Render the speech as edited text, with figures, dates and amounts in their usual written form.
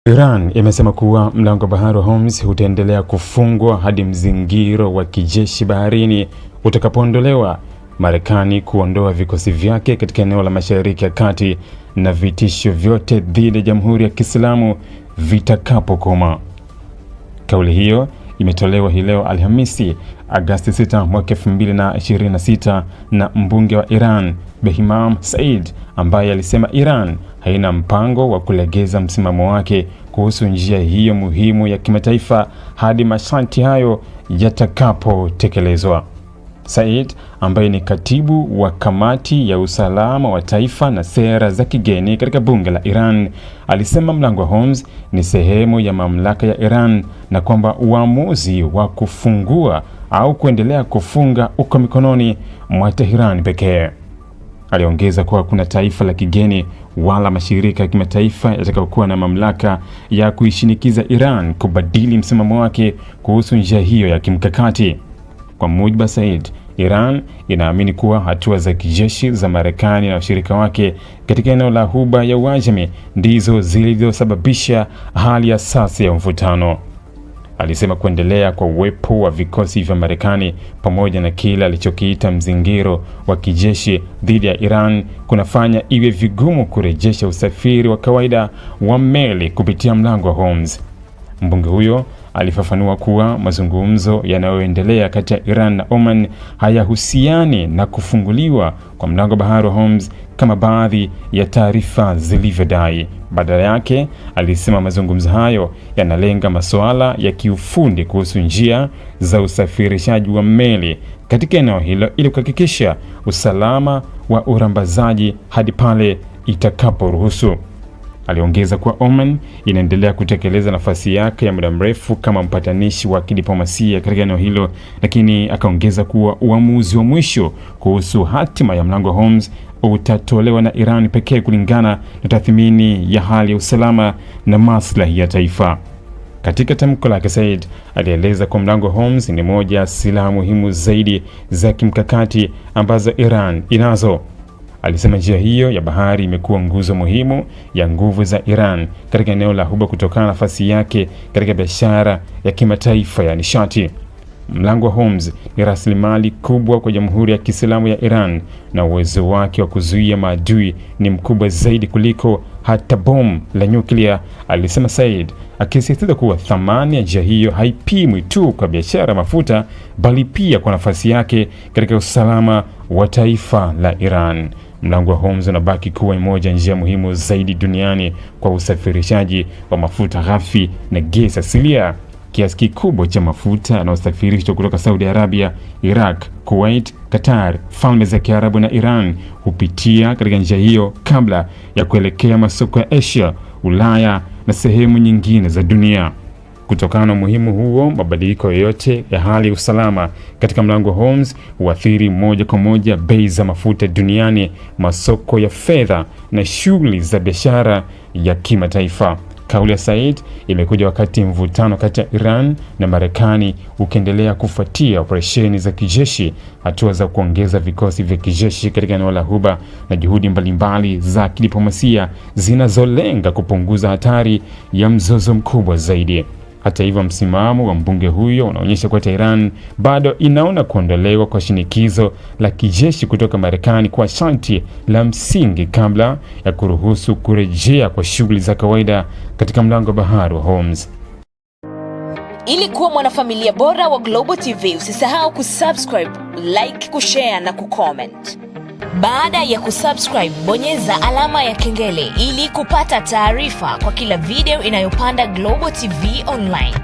Iran imesema kuwa mlango wa bahari wa Hormuz utaendelea kufungwa hadi mzingiro wa kijeshi baharini utakapoondolewa, Marekani kuondoa vikosi vyake katika eneo la Mashariki ya Kati na vitisho vyote dhidi ya Jamhuri ya Kiislamu vitakapokoma. Kauli hiyo imetolewa hii leo Alhamisi, Agosti 6 mwaka 2026 na mbunge wa Iran Behimam Said, ambaye alisema Iran haina mpango wa kulegeza msimamo wake kuhusu njia hiyo muhimu ya kimataifa hadi masharti hayo yatakapotekelezwa. Said, ambaye ni katibu wa kamati ya usalama wa taifa na sera za kigeni katika bunge la Iran, alisema mlango wa Hormuz ni sehemu ya mamlaka ya Iran na kwamba uamuzi wa kufungua au kuendelea kufunga uko mikononi mwa Tehran pekee. Aliongeza kuwa kuna taifa la kigeni wala mashirika ya kimataifa yatakayokuwa na mamlaka ya kuishinikiza Iran kubadili msimamo wake kuhusu njia hiyo ya kimkakati. Kwa mujibu wa Said, Iran inaamini kuwa hatua za kijeshi za Marekani na washirika wake katika eneo la Ghuba ya Uajemi ndizo zilizosababisha hali ya sasa ya mvutano. Alisema kuendelea kwa uwepo wa vikosi vya Marekani pamoja na kile alichokiita mzingiro wa kijeshi dhidi ya Iran kunafanya iwe vigumu kurejesha usafiri wa kawaida wa meli kupitia mlango wa Hormuz. Mbunge huyo alifafanua kuwa mazungumzo yanayoendelea kati ya Iran na Oman hayahusiani na kufunguliwa kwa mlango wa bahari wa Hormuz kama baadhi ya taarifa zilivyodai. Badala yake, alisema mazungumzo hayo yanalenga masuala ya kiufundi kuhusu njia za usafirishaji wa meli katika eneo hilo ili kuhakikisha usalama wa urambazaji hadi pale itakaporuhusu. Aliongeza kuwa Oman inaendelea kutekeleza nafasi yake ya muda mrefu kama mpatanishi wa kidiplomasia katika eneo hilo, lakini akaongeza kuwa uamuzi wa mwisho kuhusu hatima ya mlango wa Hormuz utatolewa na Iran pekee kulingana na tathmini ya hali ya usalama na maslahi ya taifa. Katika tamko lake, Said alieleza kwa mlango wa Hormuz ni moja ya silaha muhimu zaidi za kimkakati ambazo Iran inazo. Alisema njia hiyo ya bahari imekuwa nguzo muhimu ya nguvu za Iran katika eneo la Ghuba kutokana na nafasi yake katika biashara ya kimataifa ya nishati. Mlango wa Hormuz ni rasilimali kubwa kwa Jamhuri ya Kiislamu ya Iran na uwezo wake wa kuzuia maadui ni mkubwa zaidi kuliko hata bomu la nyuklia, alisema Said, akisisitiza kuwa thamani ya njia hiyo haipimwi tu kwa biashara mafuta bali pia kwa nafasi yake katika usalama wa taifa la Iran. Mlango wa Hormuz unabaki kuwa moja njia muhimu zaidi duniani kwa usafirishaji wa mafuta ghafi na gesi asilia. Kiasi kikubwa cha mafuta yanayosafirishwa kutoka Saudi Arabia, Iraq, Kuwait, Qatar, Falme za Kiarabu na Iran hupitia katika njia hiyo kabla ya kuelekea masoko ya Asia, Ulaya na sehemu nyingine za dunia. Kutokana na umuhimu huo, mabadiliko yoyote ya hali ya usalama katika mlango wa Hormuz huathiri moja kwa moja bei za mafuta duniani, masoko ya fedha na shughuli za biashara ya kimataifa. Kauli ya Said imekuja wakati mvutano kati ya Iran na Marekani ukiendelea kufuatia operesheni za kijeshi, hatua za kuongeza vikosi vya kijeshi katika eneo la Ghuba na juhudi mbalimbali za kidiplomasia zinazolenga kupunguza hatari ya mzozo mkubwa zaidi. Hata hivyo, msimamo wa mbunge huyo unaonyesha kuwa Tehran bado inaona kuondolewa kwa shinikizo la kijeshi kutoka Marekani kwa sharti la msingi kabla ya kuruhusu kurejea kwa shughuli za kawaida katika mlango wa bahari wa Hormuz. Ili kuwa mwanafamilia bora wa Global TV, usisahau kusubscribe, like, kushare na kucomment. Baada ya kusubscribe, bonyeza alama ya kengele ili kupata taarifa kwa kila video inayopanda Global TV Online.